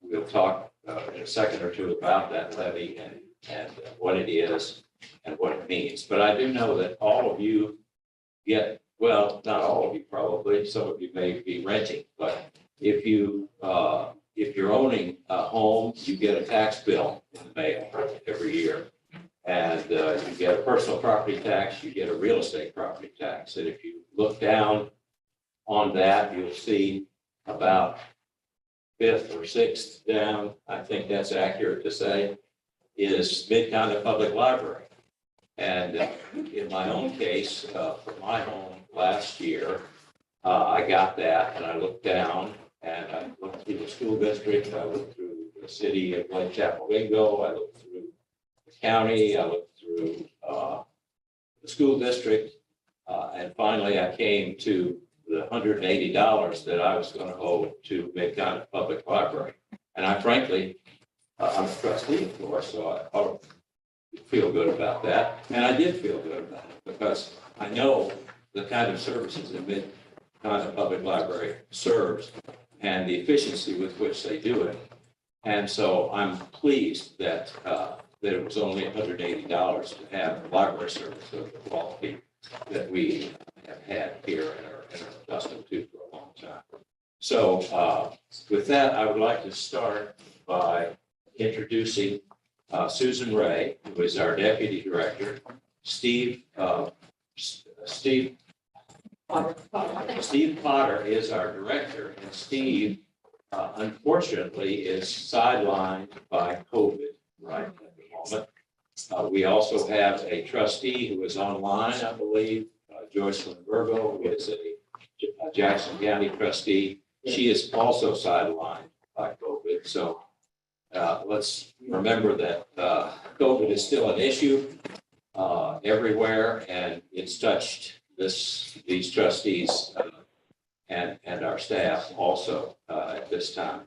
we'll talk in a second or two about that levy and what it is and what it means. But I do know that all of you get, well, not all of you probably, some of you may be renting, but if you're owning a home, you get a tax bill in the mail every year. And you get a personal property tax, you get a real estate property tax. And if you look down on that, you'll see about fifth or sixth down, I think that's accurate to say, is Mid-Continent Public Library. And in my own case, for my home last year, I got that and I looked down and I looked through the school district, I looked through the city of Lake Chapel-Wingo, I looked through the county, I looked through the school district, and finally I came to the $180 that I was going to owe to Mid-Continent Public Library. And I frankly, I'm a trustee, of course, so I feel good about that. And I did feel good about it because I know the kind of services that Mid-Continent Public Library serves and the efficiency with which they do it. And so I'm pleased that that it was only $180 to have library service of the quality that we have had here and are accustomed to for a long time. So with that, I would like to start by introducing Susan Ray, who is our deputy director, Steve Potter is our director, and Steve, unfortunately, is sidelined by COVID right at the moment. We also have a trustee who is online, I believe, Joycelyn Virgo, who is a Jackson County trustee. She is also sidelined by COVID. So let's remember that COVID is still an issue everywhere, and it's touched these trustees and our staff also at this time.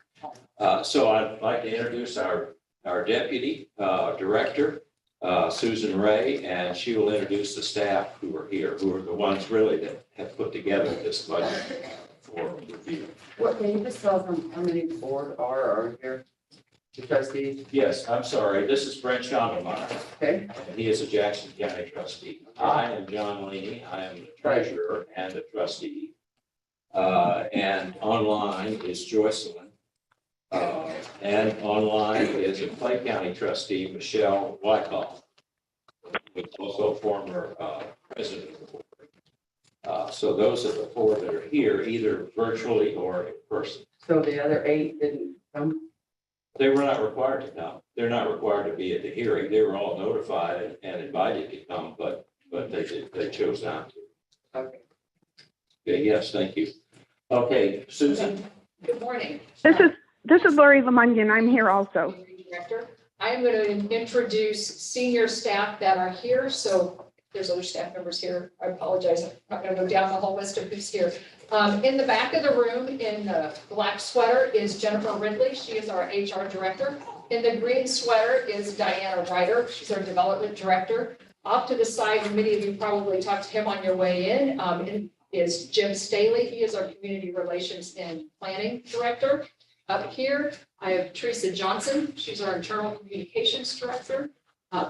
So I'd like to introduce our deputy director, Susan Ray, and she will introduce the staff who are here, who are the ones really that have put together this budget for review. What, can you just tell them how many board are here? The trustees? Yes, I'm sorry. This is Brent Schondelmeyer, Okay. and he is a Jackson County trustee. I am John Laney. I am the treasurer and the trustee. And online is Joycelyn. And online is a Clay County trustee, Michelle Wyckoff, who's also former president of the board. So those are the four that are here, either virtually or in person. So the other 8 didn't come? They were not required to come. They're not required to be at the hearing. They were all notified and invited to come, but they chose not to. Okay. Okay, yes, thank you. Okay, Susan? Good morning. This is Lori Lemundian. I'm here also. Director. I'm going to introduce senior staff that are here. So if there's other staff members here, I apologize. I'm not going to go down the whole list of who's here. In the back of the room in the black sweater is Jennifer Ridley. She is our HR director. In the green sweater is Diana Ryder. She's our development director. Off to the side, and many of you probably talked to him on your way in, is Jim Staley. He is our community relations and planning director. Up here, I have Teresa Johnson. She's our internal communications director.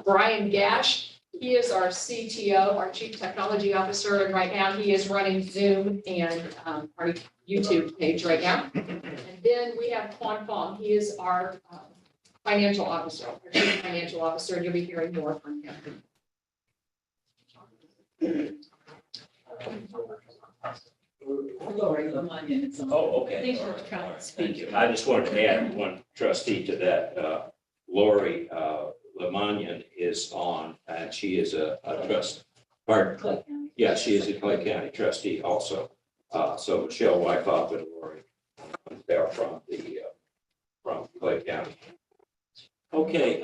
Brian Gash. He is our CTO, our chief technology officer, and right now he is running Zoom and our YouTube page right now. And then we have Quan Fong. He is our financial officer, our chief financial officer, and you'll be hearing more from him. Oh, okay. All right. Thank you. I just wanted to add one trustee to that. Lori Lemundian is on, and she is a trust. Pardon? Yeah, she is a Clay County trustee also. So Michelle Wyckoff and Lori, they're from Clay County. Okay.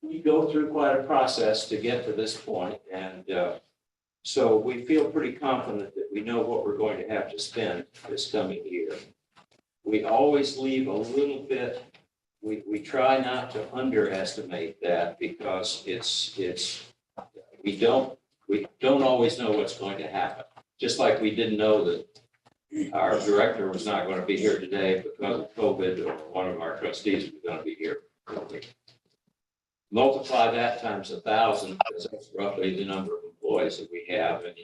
We go through quite a process to get to this point, and so we feel pretty confident that we know what we're going to have to spend this coming year. We always leave a little bit. We try not to underestimate that because we don't always know what's going to happen. Just like we didn't know that our director was not going to be here today because of COVID, or one of our trustees was going to be here. Multiply that times 1,000, because that's roughly the number of employees that we have, and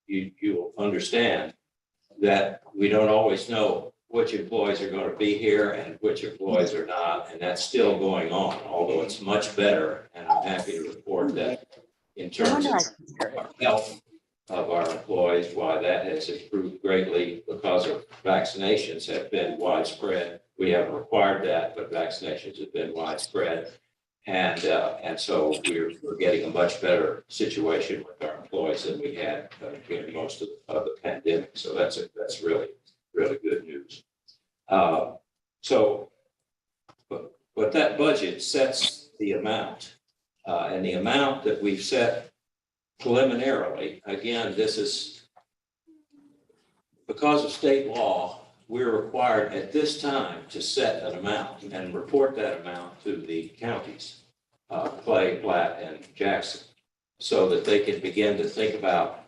you will understand that we don't always know which employees are going to be here and which employees are not, and that's still going on, although it's much better, and I'm happy to report that in terms of our health of our employees, why that has improved greatly because of vaccinations have been widespread. We haven't required that, but vaccinations have been widespread. And so we're getting a much better situation with our employees than we had during most of the pandemic. So that's really, really good news. But that budget sets the amount, and the amount that we've set preliminarily, again, this is because of state law, we're required at this time to set an amount and report that amount to the counties, Clay, Platte, and Jackson, so that they can begin to think about,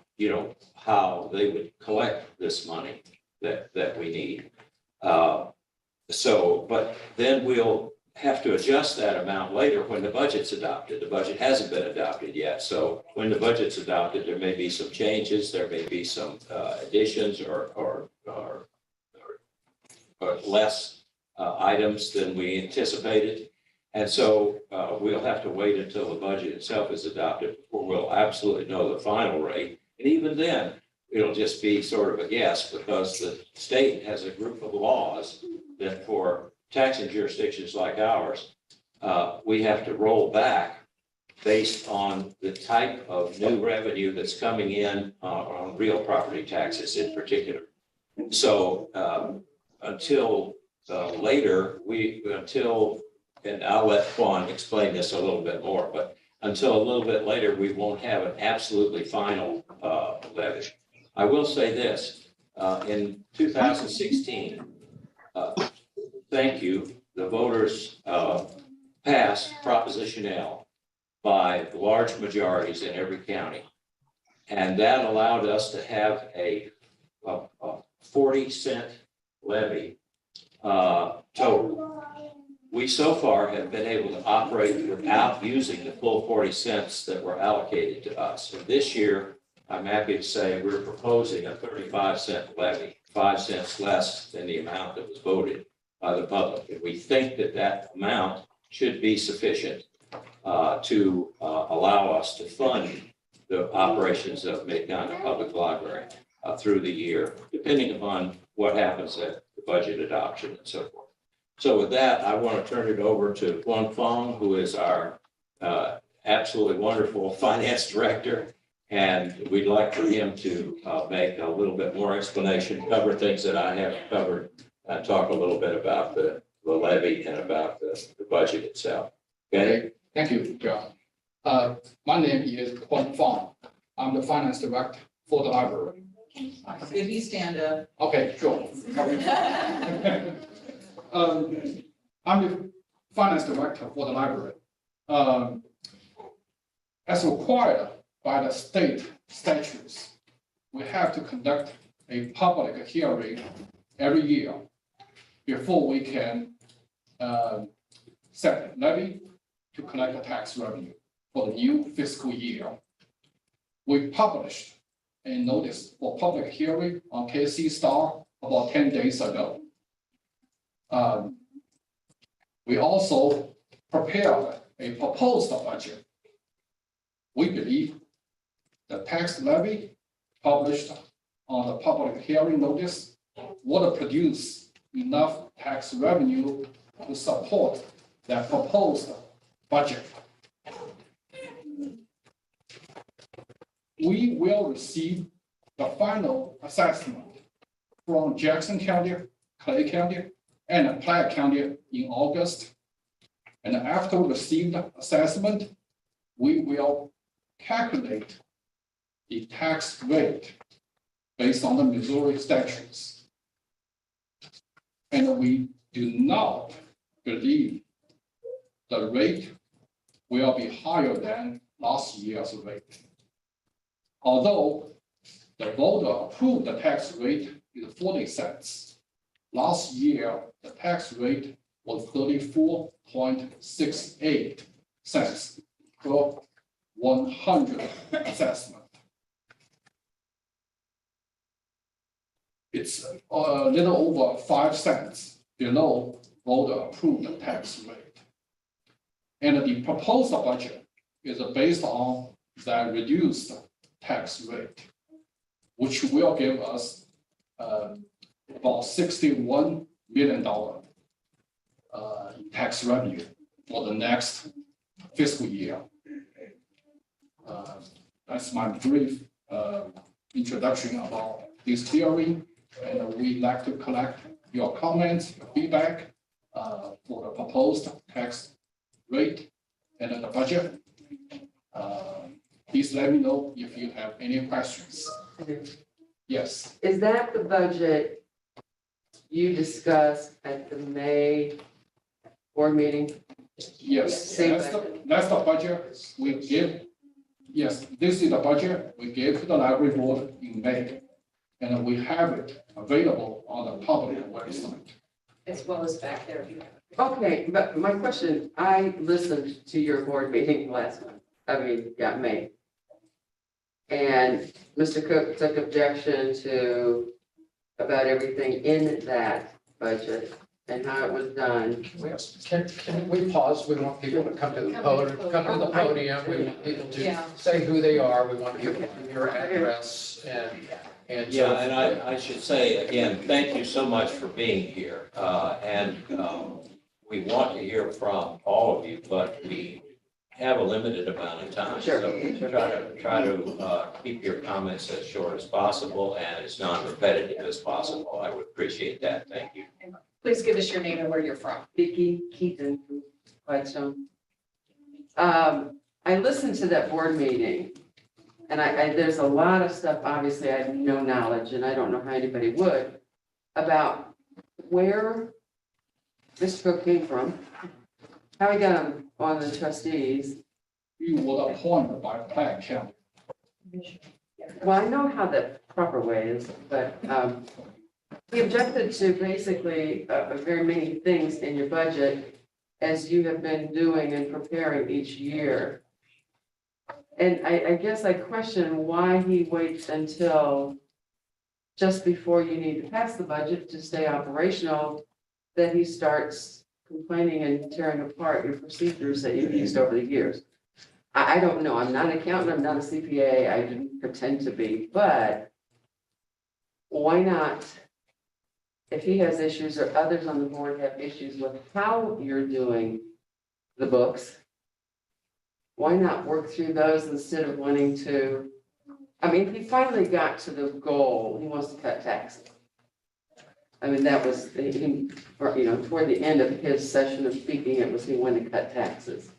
how they would collect this money that we need. But then we'll have to adjust that amount later when the budget's adopted. The budget hasn't been adopted yet. So when the budget's adopted, there may be some changes, there may be some additions or less items than we anticipated. And so we'll have to wait until the budget itself is adopted before we'll absolutely know the final rate. And even then, it'll just be sort of a guess, because the state has a group of laws that for taxing jurisdictions like ours, we have to roll back based on the type of new revenue that's coming in on real property taxes in particular. So until later, and I'll let Quan explain this a little bit more, but until a little bit later, we won't have an absolutely final levy. I will say this, in 2016, thank you, the voters passed Proposition L by large majorities in every county. And that allowed us to have a 40-cent levy total. We so far have been able to operate without using the full 40 cents that were allocated to us. And this year, I'm happy to say we're proposing a 35-cent levy, 5 cents less than the amount that was voted by the public. And we think that amount should be sufficient to allow us to fund the operations of Mid-Continent Public Library through the year, depending upon what happens at the budget adoption and so forth. So with that, I want to turn it over to Quan Fong, who is our absolutely wonderful finance director. And we'd like for him to make a little bit more explanation, cover things that I haven't covered, and talk a little bit about the levy and about the budget itself. Okay? Thank you, John. My name is Quan Fong. I'm the finance director for the library. If you stand up. Okay, sure. I'm the finance director for the library. As required by the state statutes, we have to conduct a public hearing every year before we can set levy to collect the tax revenue for the new fiscal year. We published a notice for public hearing on KC Star about 10 days ago. We also prepared a proposed budget. We believe the tax levy published on the public hearing notice would produce enough tax revenue to support that proposed budget. We will receive the final assessment from Jackson County, Clay County, and Platte County in August. And after we receive the assessment, we will calculate the tax rate based on the Missouri statutes. And we do not believe the rate will be higher than last year's rate. Although the voter approved the tax rate is 40 cents. Last year, the tax rate was 34.68 cents per 100 assessment. It's a little over 5 cents below voter approved tax rate. And the proposed budget is based on that reduced tax rate, which will give us about $61 million in tax revenue for the next fiscal year. That's my brief introduction about this hearing, and we'd like to collect your comments, your feedback for the proposed tax rate and the budget. Please let me know if you have any questions. Yes. Is that the budget you discussed at the May board meeting? Yes, Same that's the budget we give. Yes, this is the budget we gave to the library board in May. And we have it available on the public website. As well as back there. Okay, but my question, I listened to your board meeting last month, May. And Mr. Cook took objection to about everything in that budget and how it was done. Can we pause? We want people to come to the podium, we want people to say who they are, we want people to give your address and. Yeah, and I should say again, thank you so much for being here. We want to hear from all of you, but we have a limited amount of time. Sure. So try to keep your comments as short as possible and as non-repetitive as possible. I would appreciate that. Thank you. Please give us your name and where you're from. Vicki Keaton from Whitestone. I listened to that board meeting and there's a lot of stuff, obviously I have no knowledge and I don't know how anybody would about where Mr. Cook came from, how he got on the trustees. You were appointed by Platte County. Well, I know how the proper way is, but he objected to basically very many things in your budget as you have been doing and preparing each year. And I guess I question why he waits until just before you need to pass the budget to stay operational, that he starts complaining and tearing apart your procedures that you've used over the years. I don't know. I'm not an accountant. I'm not a CPA. I didn't pretend to be, but why not? If he has issues or others on the board have issues with how you're doing the books, why not work through those instead of wanting to? I mean, he finally got to the goal. He wants to cut taxes. I mean, that was, toward the end of his session of speaking, it was he wanted to cut taxes.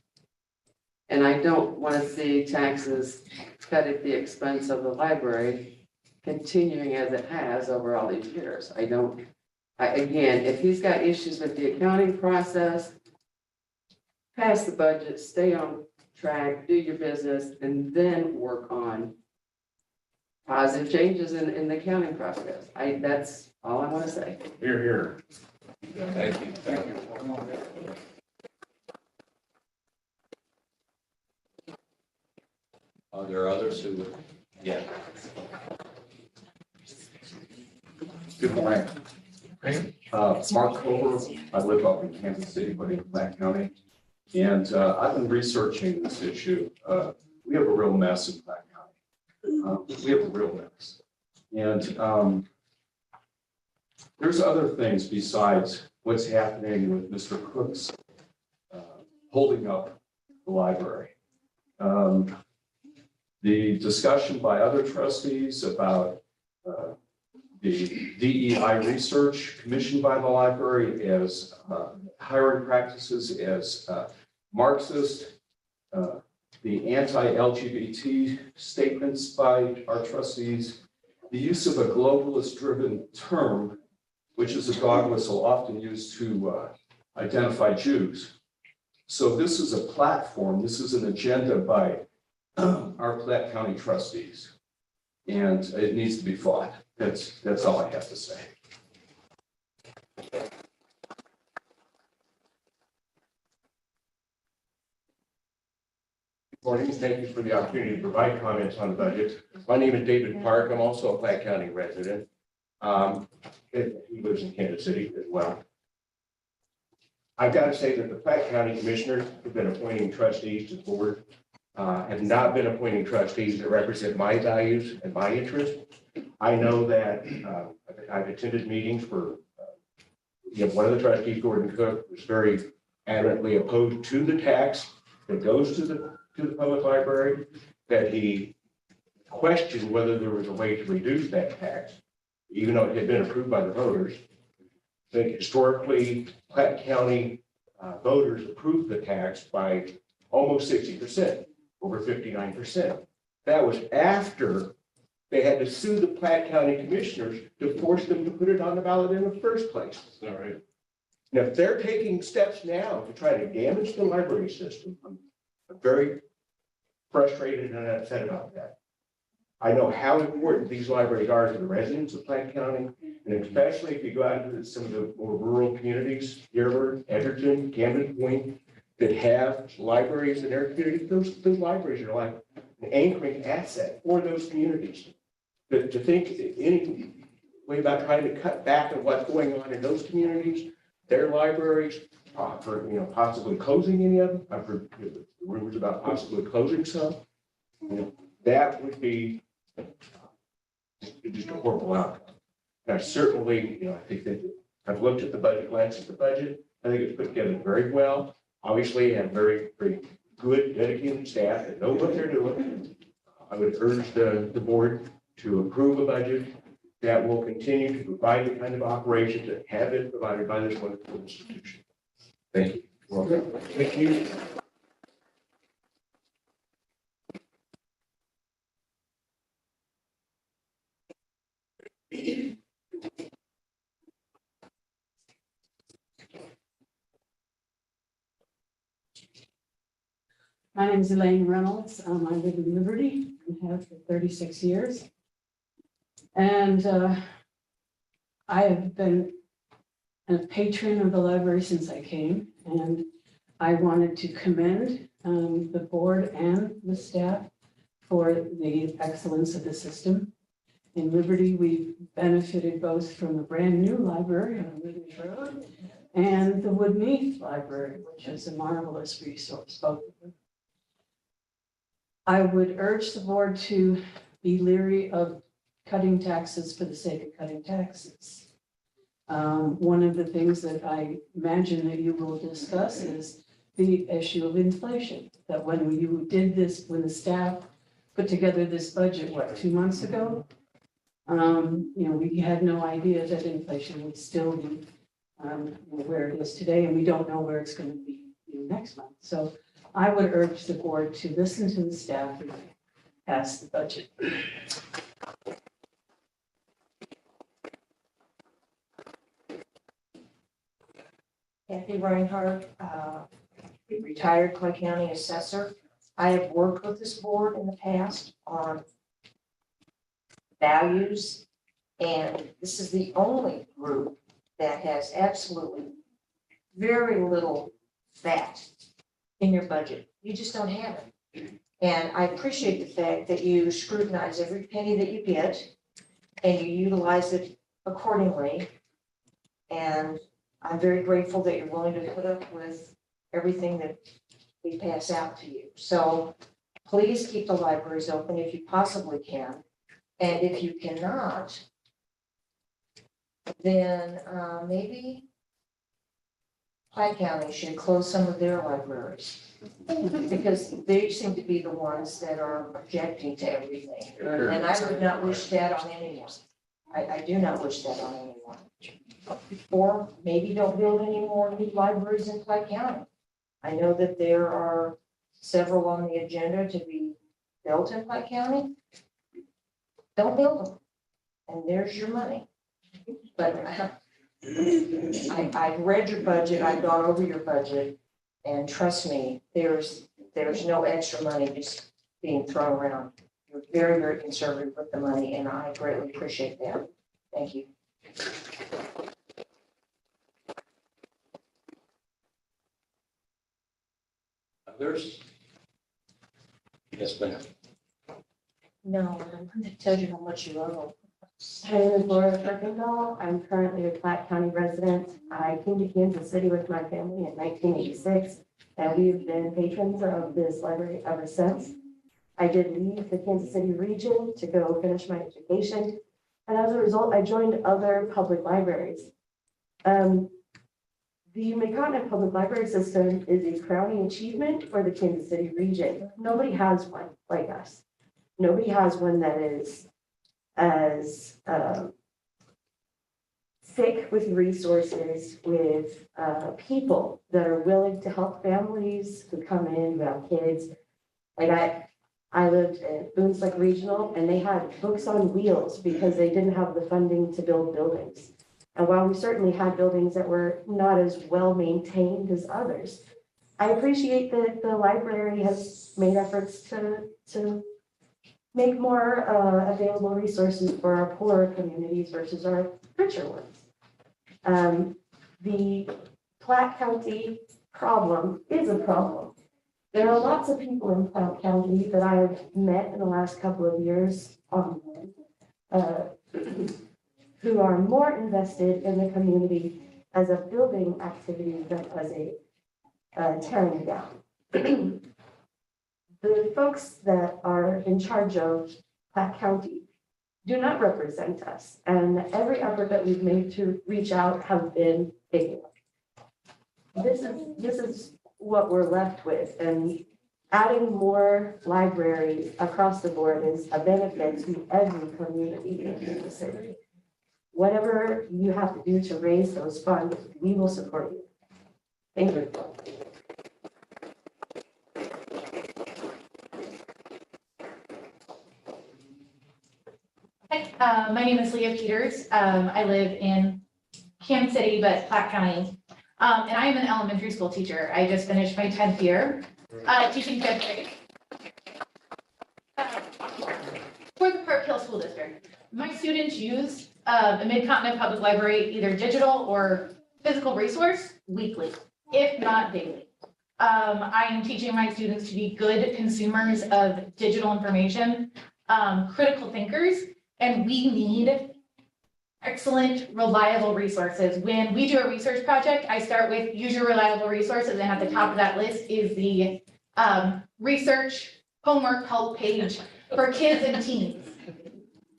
And I don't want to see taxes cut at the expense of the library continuing as it has over all these years. Again, if he's got issues with the accounting process, pass the budget, stay on track, do your business, and then work on positive changes in the accounting process. That's all I want to say. Here, here. Thank you. Thank you. Are there others who would? Yeah. Good morning. Mark Culver. I live up in Kansas City, but in Platte County. And I've been researching this issue. We have a real mess in Platte County. We have a real mess. And there's other things besides what's happening with Mr. Cook's holding up the library. The discussion by other trustees about the DEI research commissioned by the library as hiring practices as Marxist, the anti-LGBT statements by our trustees, the use of a globalist-driven term, which is a dog whistle often used to identify Jews. So this is a platform, this is an agenda by our Platte County trustees, and it needs to be fought. That's all I have to say. Good morning. Thank you for the opportunity to provide comments on the budget. My name is David Park. I'm also a Platte County resident. He lives in Kansas City as well. I've got to say that the Platte County commissioners have been appointing trustees to the board, have not been appointing trustees that represent my values and my interests. I know that I've attended meetings where one of the trustees, Gordon Cook, was very adamantly opposed to the tax that goes to the public library, that he questioned whether there was a way to reduce that tax, even though it had been approved by the voters. I think historically, Platte County voters approved the tax by almost 60%, over 59%. That was after they had to sue the Platte County commissioners to force them to put it on the ballot in the first place. All right. Now, if they're taking steps now to try to damage the library system, I'm very frustrated and upset about that. I know how important these libraries are to the residents of Platte County, and especially if you go out into some of the more rural communities, Dearborn, Edgerton, Camden Point, that have libraries in their community. Those libraries are like an anchoring asset for those communities. To think any way about trying to cut back on what's going on in those communities, their libraries, for possibly closing any of them. I've heard rumors about possibly closing some. That would be just a horrible outcome. Now, certainly, I think that I've looked at the budget, glanced at the budget. I think it's put together very well. Obviously, have very, very good, dedicated staff that know what they're doing. I would urge the board to approve a budget that will continue to provide the kind of operations that have been provided by this wonderful institution. Thank you. Welcome. Thank you. My name is Elaine Reynolds. I live in Liberty and have for 36 years. And I have been a patron of the library since I came, and I wanted to commend the board and the staff for the excellence of the system. In Liberty, we've benefited both from the brand new library on Ridge Road and the Woodmeath Library, which is a marvelous resource, both of them. I would urge the board to be leery of cutting taxes for the sake of cutting taxes. One of the things that I imagine that you will discuss is the issue of inflation, that when you did this, when the staff put together this budget, 2 months ago? We had no idea that inflation would still be where it is today, and we don't know where it's going to be next month. So I would urge the board to listen to the staff and pass the budget. Kathy Reinhardt, retired Clay County assessor. I have worked with this board in the past on values, and this is the only group that has absolutely very little fat in your budget. You just don't have it. And I appreciate the fact that you scrutinize every penny that you get and you utilize it accordingly. And I'm very grateful that you're willing to put up with everything that we pass out to you. So please keep the libraries open if you possibly can. And if you cannot, then maybe Platte County should close some of their libraries, because they seem to be the ones that are objecting to everything. And I would not wish that on anyone. I do not wish that on anyone. Or maybe don't build any more new libraries in Platte County. I know that there are several on the agenda to be built in Platte County. Don't build them, and there's your money. But I've read your budget, I've gone over your budget, and trust me, there's no extra money just being thrown around. You're very, very conservative with the money, and I greatly appreciate that. Thank you. Others? Yes, ma'am. No, it tells you how much you owe. My name is Laura Kirkendall. I'm currently a Platte County resident. I came to Kansas City with my family in 1986, and we've been patrons of this library ever since. I did leave the Kansas City region to go finish my education, and as a result, I joined other public libraries. The Mekotna Public Library System is a crowning achievement for the Kansas City region. Nobody has one like us. Nobody has one that is as thick with resources, with people that are willing to help families who come in, who have kids. Like I lived at Boone's Lake Regional, and they had books on wheels because they didn't have the funding to build buildings. And while we certainly had buildings that were not as well maintained as others, I appreciate that the library has made efforts to make more available resources for our poorer communities versus our richer ones. The Platte County problem is a problem. There are lots of people in Platte County that I have met in the last couple of years who are more invested in the community as a building activity than as a tearing down. The folks that are in charge of Platte County do not represent us, and every effort that we've made to reach out have been ignored. This is what we're left with, and adding more libraries across the board is a benefit to every community in the city. Whatever you have to do to raise those funds, we will support you. Thank you. Hi, my name is Leah Peters. I live in Kansas City, but Platte County. And I am an elementary school teacher. I just finished my 10th year teaching 5th grade for the Park Hill School District. My students use the Mid-Continent Public Library, either digital or physical resource, weekly, if not daily. I am teaching my students to be good consumers of digital information, critical thinkers, and we need excellent, reliable resources. When we do a research project, I start with use your reliable resources, and at the top of that list is the research homework help page for kids and teens.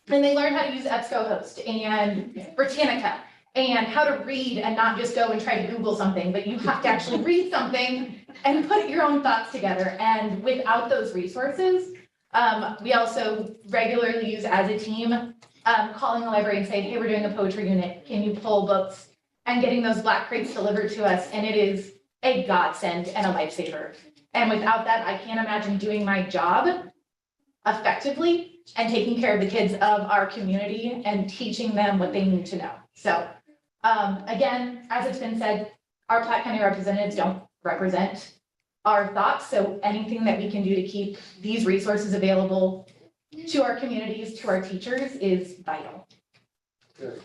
And they learn how to use EBSCOhost and Britannica and how to read and not just go and try to Google something, but you have to actually read something and put your own thoughts together. And without those resources, we also regularly use as a team, calling the library and saying, hey, we're doing a poetry unit. Can you pull books? And getting those black crates delivered to us. And it is a godsend and a lifesaver. And without that, I can't imagine doing my job effectively and taking care of the kids of our community and teaching them what they need to know. So again, as it's been said, our Platte County representatives don't represent our thoughts. So anything that we can do to keep these resources available to our communities, to our teachers is vital. Good.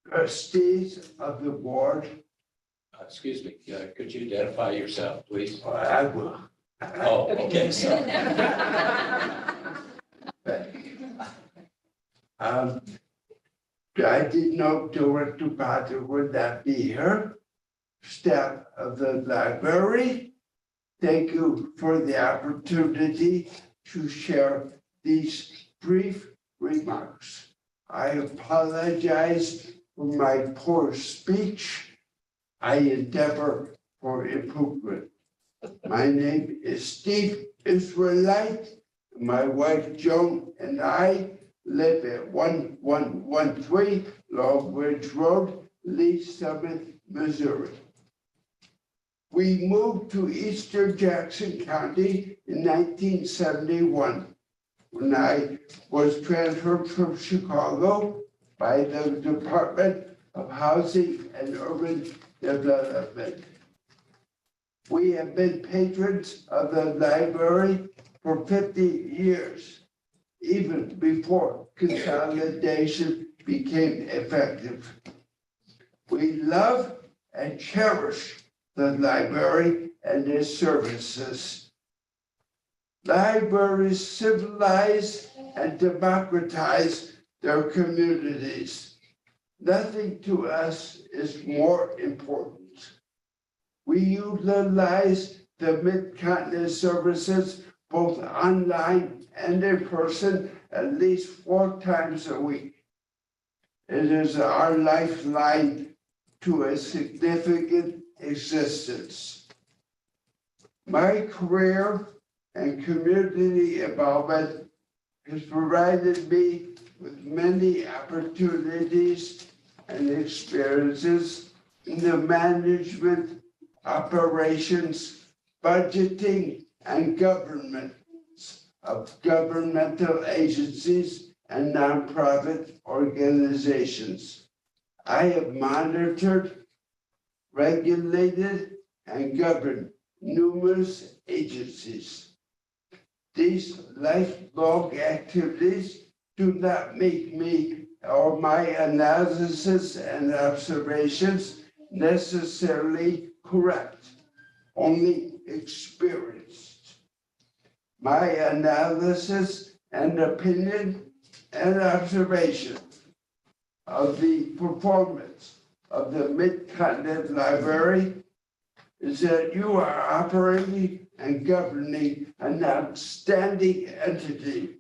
Trustees of the board, Excuse me, could you identify yourself, please? I will. Oh, okay, sorry. I didn't know Director Potter would not be here. Staff of the library, thank you for the opportunity to share these brief remarks. I apologize for my poor speech. I endeavor for improvement. My name is Steve Israelite. My wife Joan and I live at 1113 Long Ridge Road, Lee Summit, Missouri. We moved to eastern Jackson County in 1971 when I was transferred from Chicago by the Department of Housing and Urban Development. We have been patrons of the library for 50 years, even before consolidation became effective. We love and cherish the library and its services. Libraries civilize and democratize their communities. Nothing to us is more important. We utilize the Mid-Continent services both online and in person at least 4 times a week. It is our lifeline to a significant existence. My career and community involvement has provided me with many opportunities and experiences in the management, operations, budgeting, and governance of governmental agencies and nonprofit organizations. I have monitored, regulated, and governed numerous agencies. These lifelong activities do not make me or my analysis and observations necessarily correct, only experienced. My analysis and opinion and observation of the performance of the Mid-Continent Library is that you are operating and governing an outstanding entity.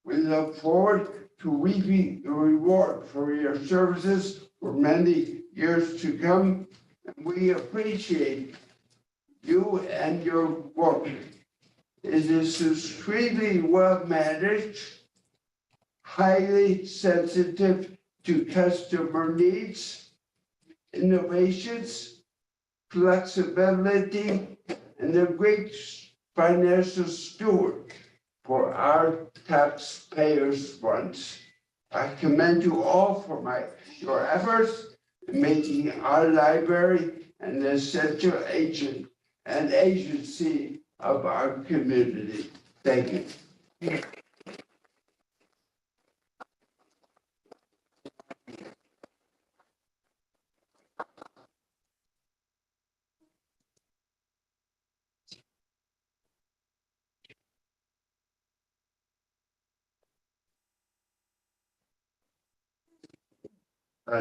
We look forward to reaping the reward for your services for many years to come, and we appreciate you and your work. It is extremely well managed, highly sensitive to customer needs, innovations, flexibility, and a great financial steward for our taxpayers' funds. I commend you all for your efforts in making our library an essential agent and agency of our community. Thank you.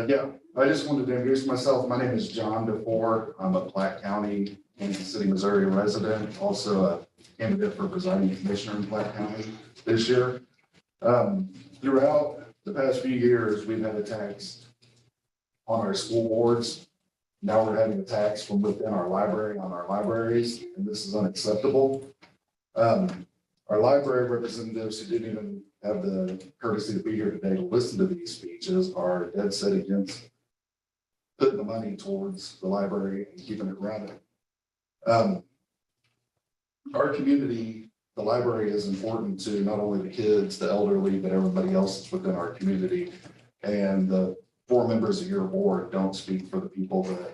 Yeah, I just wanted to introduce myself. My name is John DeFore. I'm a Platte County, Kansas City, Missouri resident, also a candidate for presiding commissioner in Platte County this year. Throughout the past few years, we've had a tax on our school boards. Now we're having a tax from within our library on our libraries, and this is unacceptable. Our library representatives who didn't even have the courtesy to be here today to listen to these speeches are dead set against putting the money towards the library and keeping it running. Our community, the library is important to not only the kids, the elderly, but everybody else that's within our community. And the 4 members of your board don't speak for the people that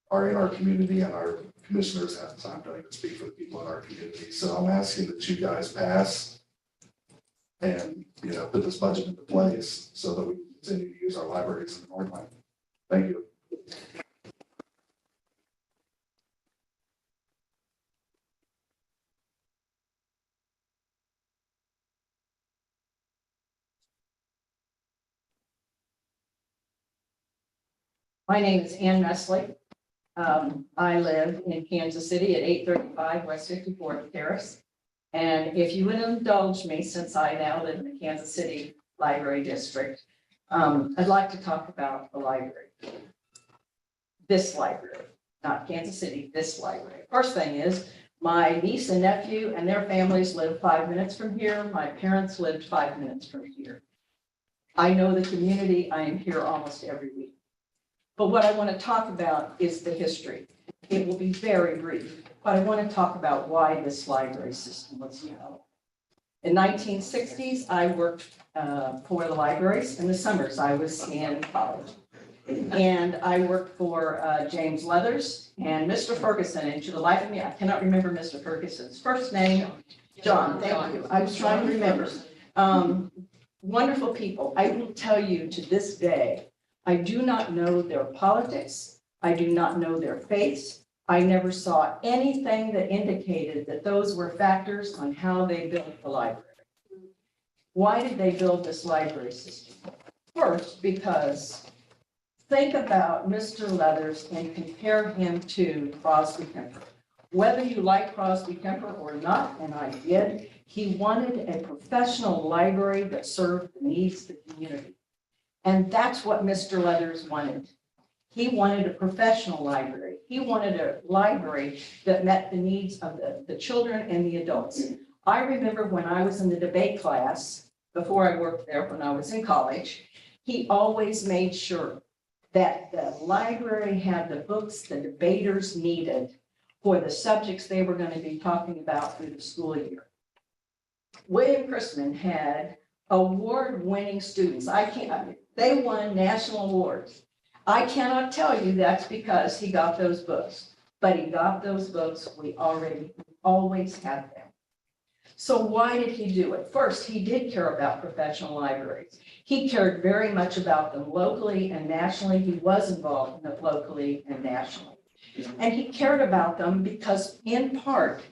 are in our community, and our commissioners have time to even speak for the people in our community. So I'm asking that you guys pass and, put this budget into place so that we can continue to use our libraries in the Northland. Thank you. My name is Ann Mesley. I live in Kansas City at 835 West 54th Terrace. And if you would indulge me, since I now live in the Kansas City Library District, I'd like to talk about the library. This library. not Kansas City, this library. First thing is, my niece and nephew and their families live 5 minutes from here. My parents lived 5 minutes from here. I know the community. I am here almost every week. But what I want to talk about is the history. It will be very brief, but I want to talk about why this library system was developed. In 1960s, I worked for the libraries. In the summers, I was in college. And I worked for James Leathers and Mr. Ferguson. And to the life of me, I cannot remember Mr. Ferguson's first name. John, thank you. I was trying to remember. Wonderful people. I will tell you to this day, I do not know their politics. I do not know their faiths. I never saw anything that indicated that those were factors on how they built the library. Why did they build this library system? First, because think about Mr. Leathers and compare him to Crosby Kemper. Whether you like Crosby Kemper or not, and I did, he wanted a professional library that served the needs of the community. And that's what Mr. Leathers wanted. He wanted a professional library. He wanted a library that met the needs of the children and the adults. I remember when I was in the debate class, before I worked there when I was in college, he always made sure that the library had the books the debaters needed for the subjects they were going to be talking about through the school year. William Chrisman had award-winning students. They won national awards. I cannot tell you that's because he got those books, but he got those books. We always had them. So why did he do it? First, he did care about professional libraries. He cared very much about them locally and nationally. He was involved in it locally and nationally. And he cared about them because, in part,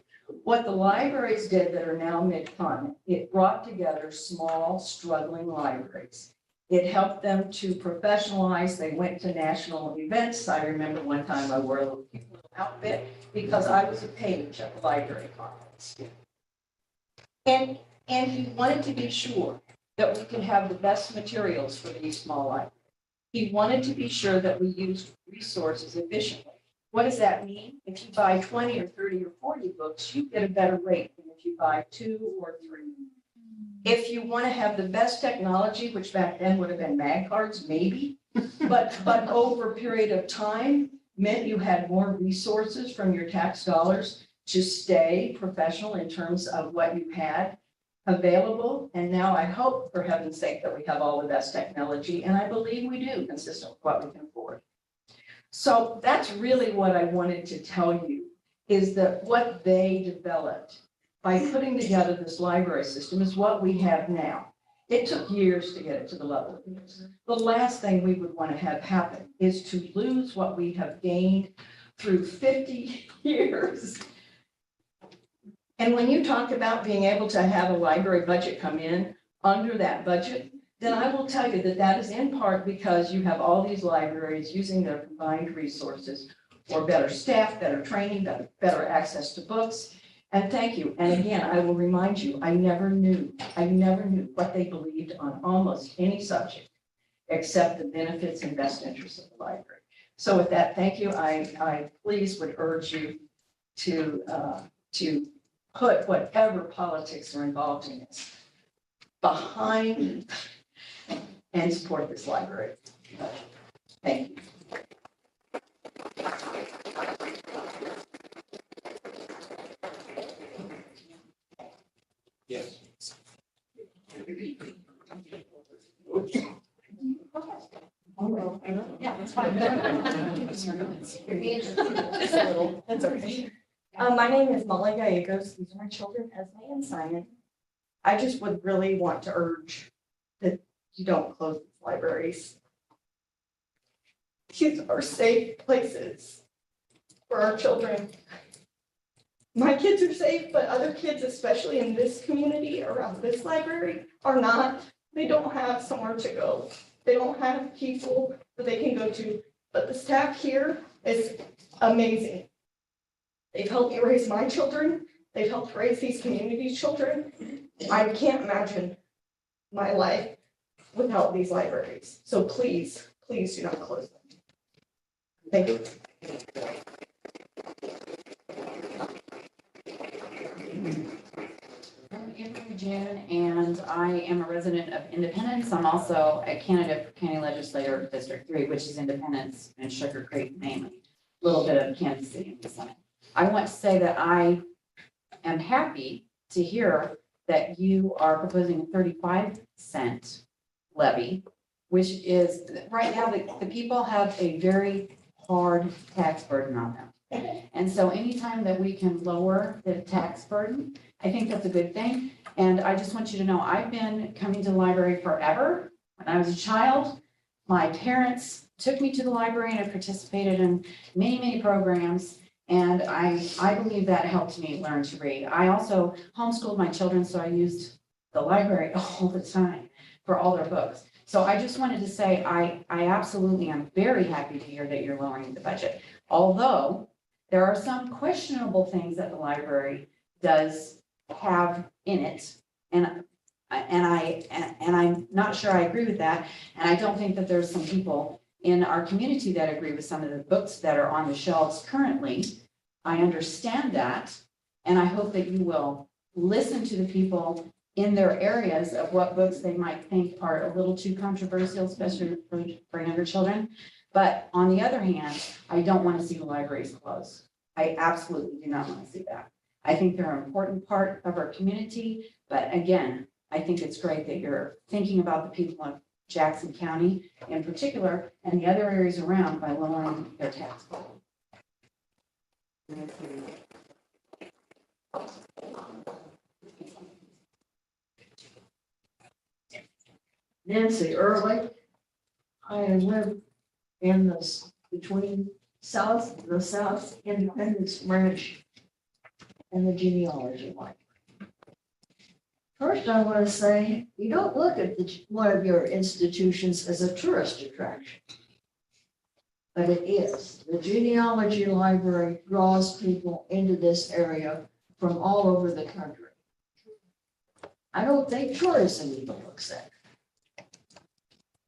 what the libraries did that are now mid-continent, it brought together small, struggling libraries. It helped them to professionalize. They went to national events. I remember one time I wore a little outfit because I was a page at the library conference. And he wanted to be sure that we could have the best materials for these small libraries. He wanted to be sure that we used resources efficiently. What does that mean? If you buy 20 or 30 or 40 books, you get a better rate than if you buy 2 or 3. If you want to have the best technology, which back then would have been mag cards, maybe, but over a period of time meant you had more resources from your tax dollars to stay professional in terms of what you had available. And now I hope, for heaven's sake, that we have all the best technology, and I believe we do, consistent with what we can afford. So that's really what I wanted to tell you, is that what they developed by putting together this library system is what we have now. It took years to get it to the level it is. The last thing we would want to have happen is to lose what we have gained through 50 years. And when you talk about being able to have a library budget come in under that budget, then I will tell you that that is in part because you have all these libraries using their combined resources for better staff, better training, better access to books. And thank you. And again, I will remind you, I never knew what they believed on almost any subject except the benefits and best interests of the library. So with that, thank you. I please would urge you to put whatever politics are involved in this behind and support this library. Thank you. Yes. Yeah, that's fine. That's okay. My name is Molly Gallegos. These are my children, Esme and Simon. I just would really want to urge that you don't close these libraries. These are safe places for our children. My kids are safe, but other kids, especially in this community around this library, are not. They don't have somewhere to go. They don't have people that they can go to, but the staff here is amazing. They've helped me raise my children. They've helped raise these community children. I can't imagine my life without these libraries. So please, please do not close them. Thank you. I'm Andrew June, and I am a resident of Independence. I'm also a candidate for County Legislator of District 3, which is Independence and Sugar Creek mainly, a little bit of Kansas City in the Senate. I want to say that I am happy to hear that you are proposing a 35-cent levy, which is, right now, the people have a very hard tax burden on them. And so anytime that we can lower the tax burden, I think that's a good thing. And I just want you to know, I've been coming to the library forever. When I was a child, my parents took me to the library and I participated in many, many programs. And I believe that helped me learn to read. I also homeschooled my children, so I used the library all the time for all their books. So I just wanted to say, I absolutely am very happy to hear that you're lowering the budget. Although there are some questionable things that the library does have in it. And I'm not sure I agree with that. And I don't think that there's some people in our community that agree with some of the books that are on the shelves currently. I understand that. And I hope that you will listen to the people in their areas of what books they might think are a little too controversial, especially for younger children. But on the other hand, I don't want to see the libraries closed. I absolutely do not want to see that. I think they're an important part of our community. But again, I think it's great that you're thinking about the people of Jackson County in particular and the other areas around by lowering their tax bill. Nancy Early. I live in this between the South Independence Branch and the genealogy line. First, I want to say, you don't look at one of your institutions as a tourist attraction. But it is. The genealogy library draws people into this area from all over the country. I don't think tourism even looks at it.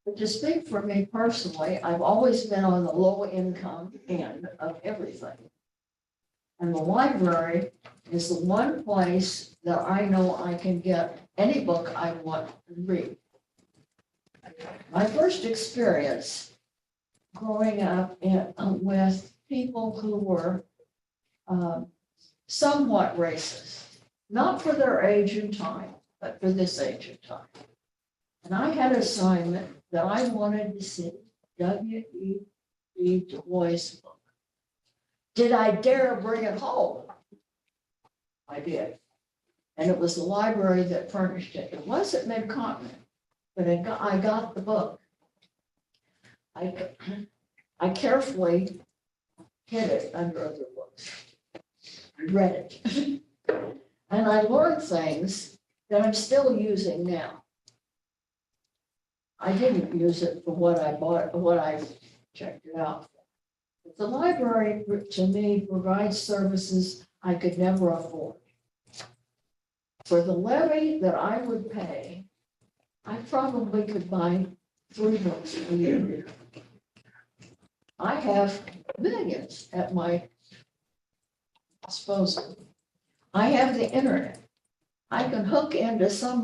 But to speak for me personally, I've always been on the low income end of everything. And the library is the one place that I know I can get any book I want to read. My first experience growing up with people who were somewhat racist, not for their age and time, but for this age and time. And I had an assignment that I wanted to see W.E.B. Du Bois' book. Did I dare bring it home? I did. And it was the library that furnished it. It wasn't Mid-Continent, but I got the book. I carefully hid it under other books. I read it. And I learned things that I'm still using now. I didn't use it for what I bought, what I checked it out for. But the library, to me, provides services I could never afford. For the levy that I would pay, I probably could buy 3 books a year. I have millions at my disposal. I have the internet. I can hook into some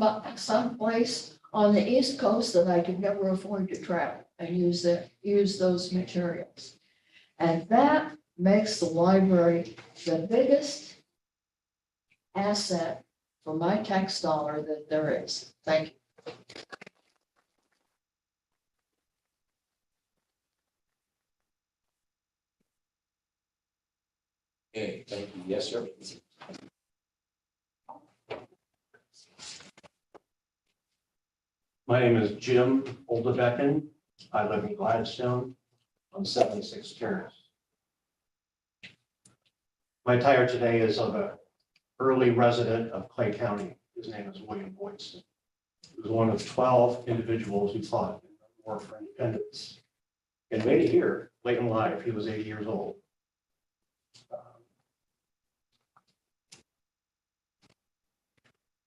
place on the East Coast that I could never afford to travel and use those materials. And that makes the library the biggest asset for my tax dollar that there is. Thank you. Okay, thank you. Yes, sir. My name is Jim Oldebecken. I live in Gladstone on 76 Terrace. My tire today is of an early resident of Clay County. His name is William Boydston. He was one of 12 individuals who fought in the war for independence and made it here late in life. He was 80 years old.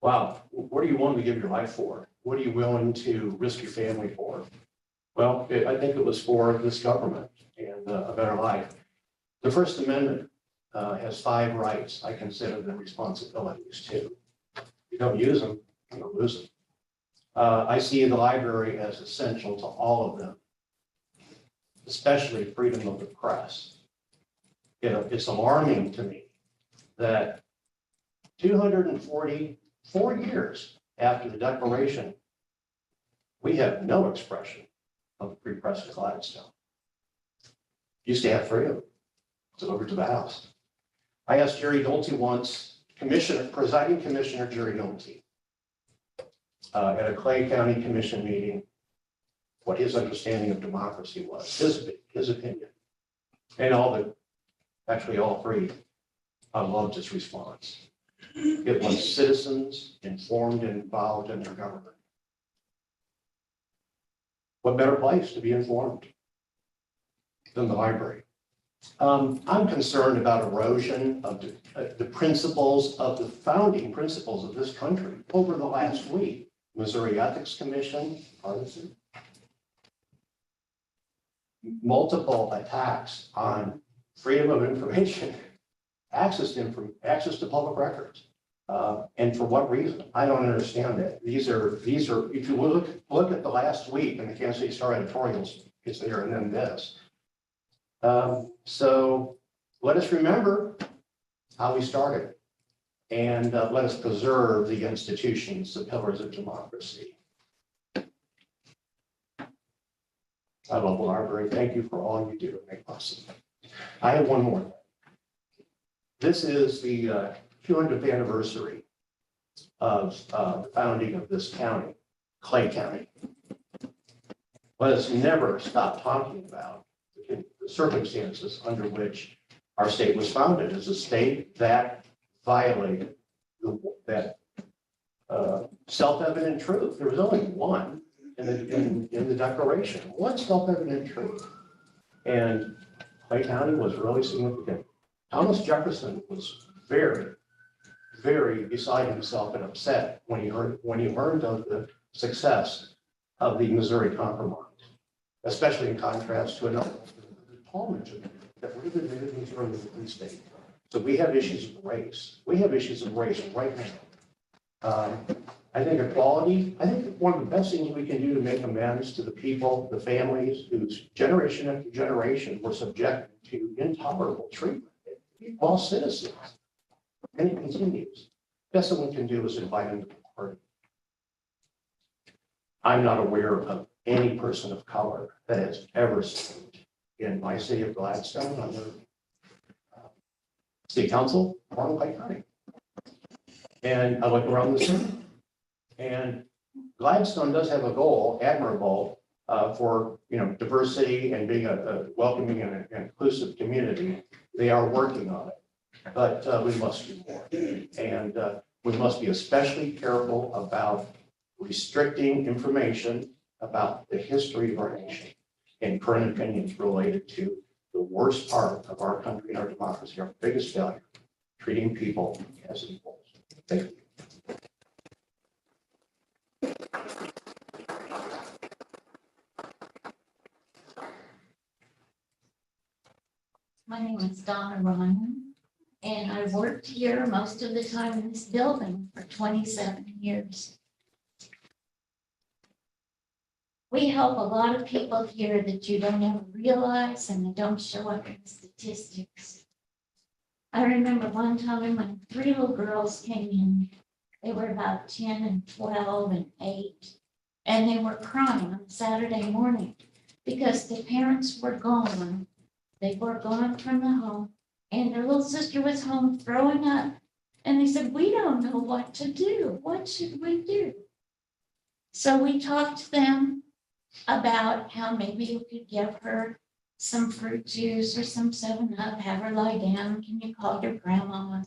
Wow, what are you willing to give your life for? What are you willing to risk your family for? Well, I think it was for this government and a better life. The First Amendment has 5 rights. I consider them responsibilities too. If you don't use them, you're gonna lose them. I see the library as essential to all of them, especially freedom of the press. You know, it's alarming to me that 244 years after the Declaration, we have no expression of the free press in Gladstone. Used to have freedom. It's over to the House. I asked Jerry Nolte once, presiding commissioner Jerry Nolte, at a Clay County Commission meeting, what his understanding of democracy was, his opinion. And actually all 3, I loved his response. It was citizens informed and involved in their government. What better place to be informed than the library? I'm concerned about erosion of the principles of the founding principles of this country. Over the last week, Missouri Ethics Commission, partisan, multiple attacks on freedom of information, access to public records. And for what reason? I don't understand that. These are, if you look at the last week in the Kansas City Star editorials, it's there and then this. So let us remember how we started and let us preserve the institutions, the pillars of democracy. I love the library. Thank you for all you do to make possible. I have one more. This is the 200th anniversary of the founding of this county, Clay County. Let us never stop talking about the circumstances under which our state was founded as a state that violated that self-evident truth. There was only one in the Declaration, one self-evident truth. And Clay County was really significant. Thomas Jefferson was very, very beside himself and upset when he learned of the success of the Missouri Compromise, especially in contrast to another, the Tallmadge Amendment that would have admitted Missouri as a free state. So we have issues of race. We have issues of race right now. I think equality, I think one of the best things we can do to make amends to the people, the families whose generation after generation were subjected to intolerable treatment, all citizens. And it continues. Best thing we can do is invite them to the party. I'm not aware of any person of color that has ever served in my city of Gladstone on the city council or in Clay County. And I look around the city, and Gladstone does have a goal, admirable, for diversity and being a welcoming and inclusive community. They are working on it, but we must do more, and we must be especially careful about restricting information about the history of our nation and current opinions related to the worst part of our country and our democracy, our biggest failure, treating people as equals. Thank you. My name is Donna Ryan, and I worked here most of the time in this building for 27 years. We help a lot of people here that you don't ever realize, and they don't show up in the statistics. I remember one time when 3 little girls came in. They were about 10 and 12 and 8, and they were crying on Saturday morning because their parents were gone. They were gone from the home, and their little sister was home throwing up. And they said, "We don't know what to do. What should we do?" So we talked to them about how maybe you could give her some fruit juice or some 7-Up, have her lie down. Can you call your grandma?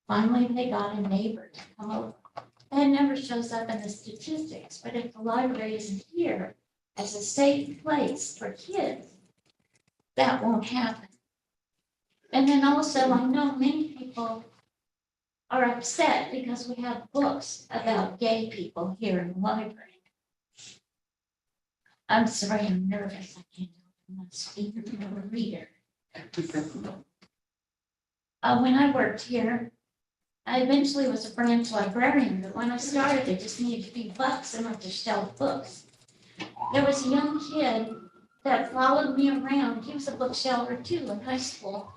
Finally, they got a neighbor to come over. That never shows up in the statistics, but if the library isn't here as a safe place for kids, that won't happen. And then also, I know many people are upset because we have books about gay people here in the library. I'm sorry, I'm nervous. I can't open my speaker. I'm a reader. when I worked here, I eventually was a branch librarian, but when I started, there just needed to be bucks enough to shelf books. There was a young kid that followed me around. He was a bookshelver too in high school.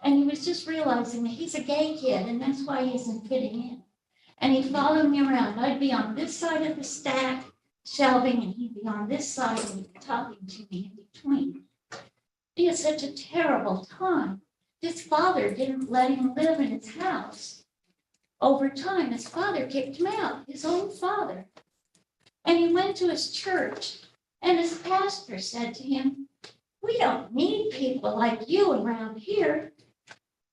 And he was just realizing that he's a gay kid and that's why he isn't fitting in. And he followed me around. I'd be on this side of the stack shelving and he'd be on this side and talking to me in between. He had such a terrible time. His father didn't let him live in his house. Over time, his father kicked him out, his own father. And he went to his church, and his pastor said to him, "We don't need people like you around here."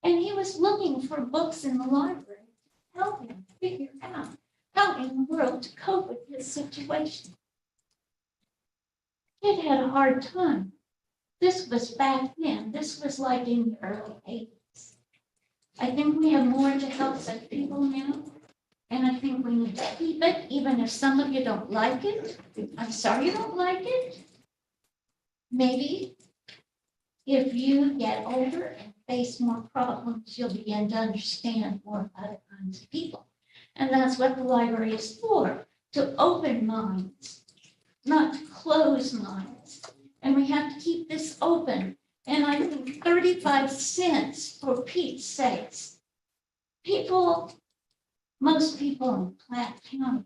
And he was looking for books in the library to help him figure out how in the world to cope with his situation. Kid had a hard time. This was back then. This was like in the early 80s. I think we have more to help such people now. And I think we need to keep it, even if some of you don't like it. I'm sorry you don't like it. Maybe if you get older and face more problems, you'll begin to understand more other kinds of people. And that's what the library is for, to open minds, not to close minds. And we have to keep this open. And I think 35 cents for Pete's sakes. Most people in Platte County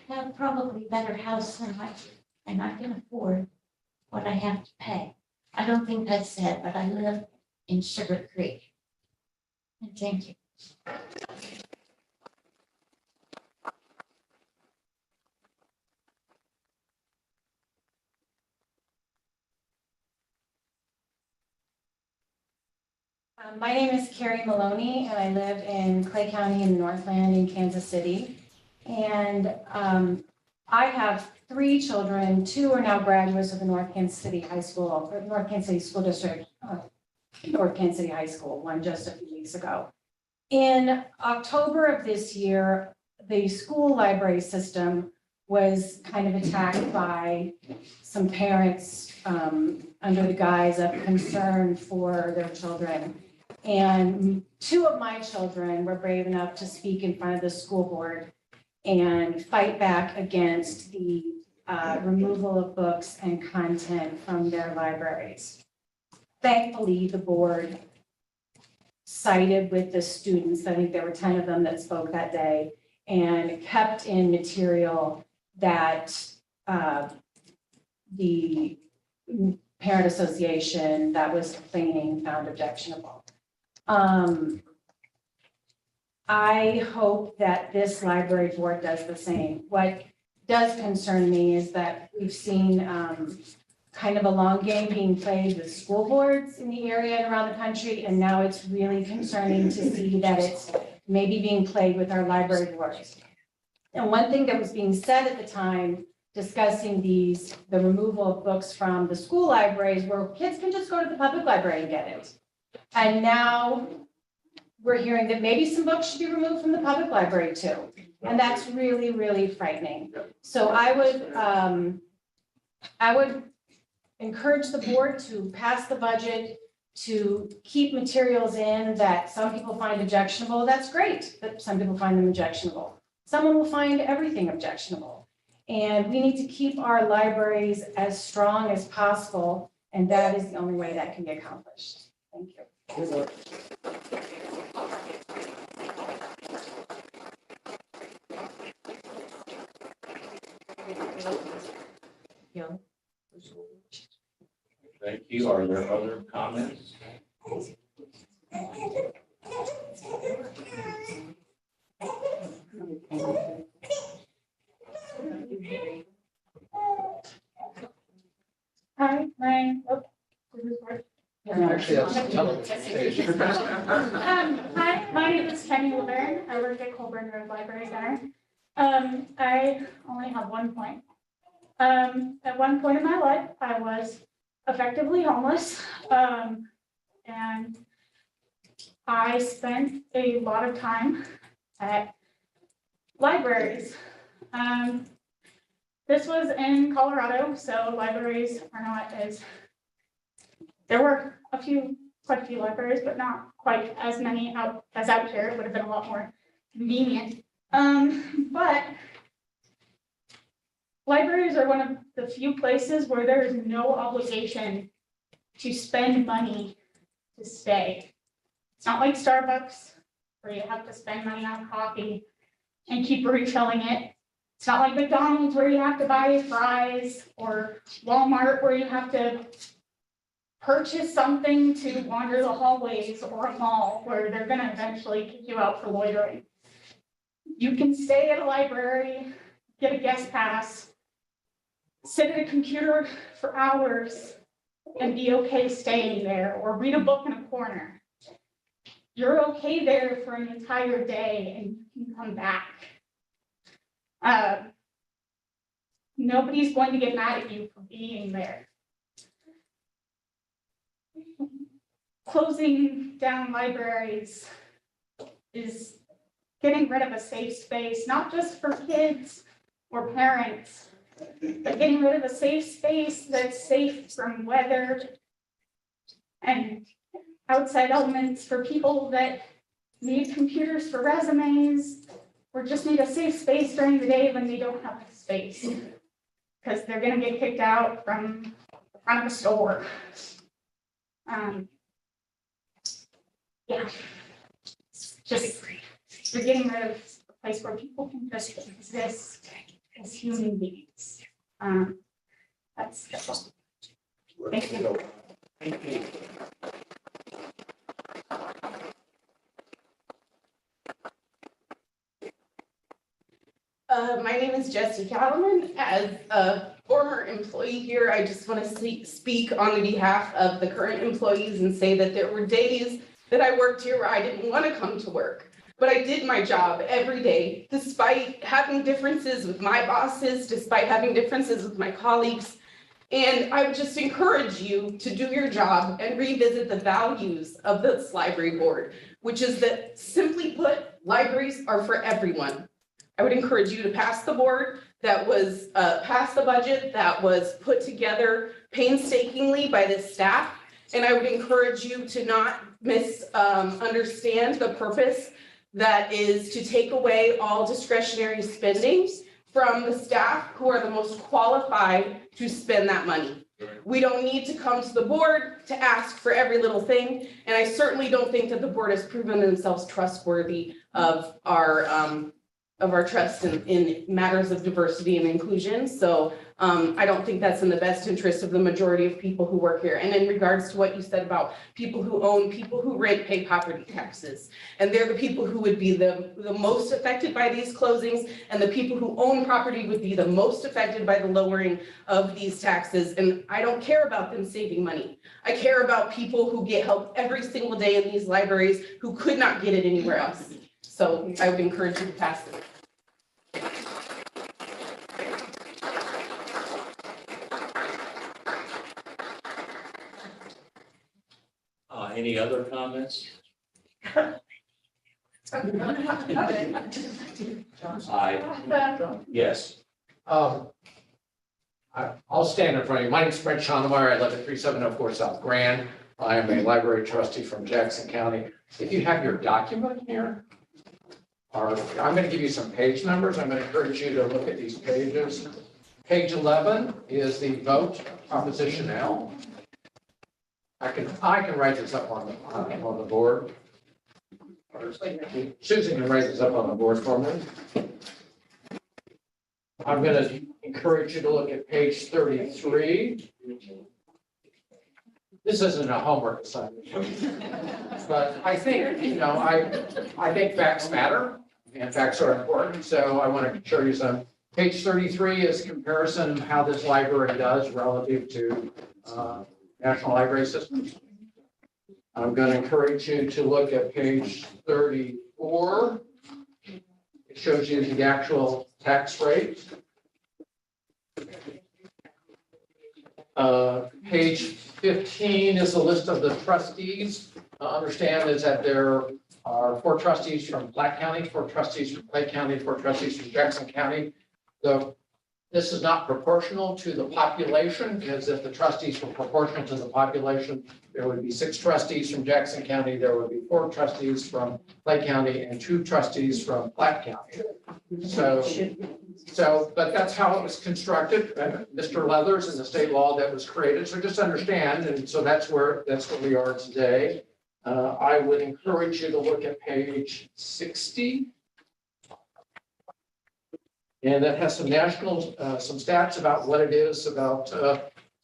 have probably better house than I do, and I can afford what I have to pay. I don't think that's said, but I live in Sugar Creek. And thank you. My name is Carrie Maloney, and I live in Clay County in the Northland in Kansas City. And I have 3 children. 2 are now graduates of the North Kansas City High School, or North Kansas City School District, North Kansas City High School, one just a few weeks ago. In October of this year, the school library system was kind of attacked by some parents under the guise of concern for their children. And 2 of my children were brave enough to speak in front of the school board and fight back against the removal of books and content from their libraries. Thankfully, the board sided with the students. I think there were 10 of them that spoke that day, and kept in material that the parent association that was complaining found objectionable. I hope that this library board does the same. What does concern me is that we've seen kind of a long game being played with school boards in the area and around the country, and now it's really concerning to see that it's maybe being played with our library boards. And one thing that was being said at the time discussing the removal of books from the school libraries where kids can just go to the public library and get it. And now we're hearing that maybe some books should be removed from the public library too. And that's really, really frightening. So I would encourage the board to pass the budget, to keep materials in that some people find objectionable. That's great that some people find them objectionable. Someone will find everything objectionable. And we need to keep our libraries as strong as possible. And that is the only way that can be accomplished. Thank you. Thank you. Are there other comments? Hi, my, Actually, that's television station. hi, my name is Kenny Laverne. I work at Colburn Road Library Center. I only have one point. At one point in my life, I was effectively homeless. And I spent a lot of time at libraries. This was in Colorado, so libraries are not as There were quite a few libraries, but not quite as many as out here. It would have been a lot more convenient. But libraries are one of the few places where there is no obligation to spend money to stay. It's not like Starbucks where you have to spend money on coffee and keep refilling it. It's not like McDonald's where you have to buy fries, or Walmart where you have to purchase something to wander the hallways, or a mall where they're gonna eventually kick you out for loitering. You can stay at a library, get a guest pass, sit at a computer for hours and be okay staying there, or read a book in a corner. You're okay there for an entire day and you can come back. Nobody's going to get mad at you for being there. Closing down libraries is getting rid of a safe space, not just for kids or parents, but getting rid of a safe space that's safe from weather and outside elements for people that need computers for resumes, or just need a safe space during the day when they don't have a space, because they're gonna get kicked out from the front of a store. Yeah, just you're getting rid of a place where people can just exist as human beings. That's all. Thank you. Thank you. My name is Jessie Cattleman. As a former employee here, I just want to speak on behalf of the current employees and say that there were days that I worked here where I didn't want to come to work, but I did my job every day, despite having differences with my bosses, despite having differences with my colleagues. And I would just encourage you to do your job and revisit the values of this library board, which is that, simply put, libraries are for everyone. I would encourage you to pass the board that was, pass the budget that was put together painstakingly by this staff. And I would encourage you to not misunderstand the purpose that is to take away all discretionary spending from the staff who are the most qualified to spend that money. We don't need to come to the board to ask for every little thing. And I certainly don't think that the board has proven themselves trustworthy of our trust in matters of diversity and inclusion. So I don't think that's in the best interest of the majority of people who work here. And in regards to what you said about people who own, people who rent, pay property taxes. And they're the people who would be the most affected by these closings, and the people who own property would be the most affected by the lowering of these taxes. And I don't care about them saving money. I care about people who get help every single day in these libraries who could not get it anywhere else. So I would encourage you to pass this. Any other comments? Yes. I'll stand in front of you. My name's Brent Schonemeyer. I live at 3704 South Grand. I am a library trustee from Jackson County. If you have your document here, I'm going to give you some page numbers. I'm going to encourage you to look at these pages. Page 11 is the vote Proposition L. I can write this up on the board. Susan can write this up on the board for me. I'm going to encourage you to look at page 33. This isn't a homework assignment, but I think, I think facts matter and facts are important. So I want to show you some. Page 33 is comparison of how this library does relative to National Library Systems. I'm going to encourage you to look at page 34. It shows you the actual tax rate. Page 15 is a list of the trustees. Understand is that there are 4 trustees from Platte County, 4 trustees from Clay County, 4 trustees from Jackson County. The This is not proportional to the population, because if the trustees were proportional to the population, there would be 6 trustees from Jackson County, there would be 4 trustees from Clay County, and 2 trustees from Platte County. But that's how it was constructed, Mr. Leathers, and the state law that was created, so just understand, and so that's where we are today. I would encourage you to look at page 60. And that has some some stats about what it is, about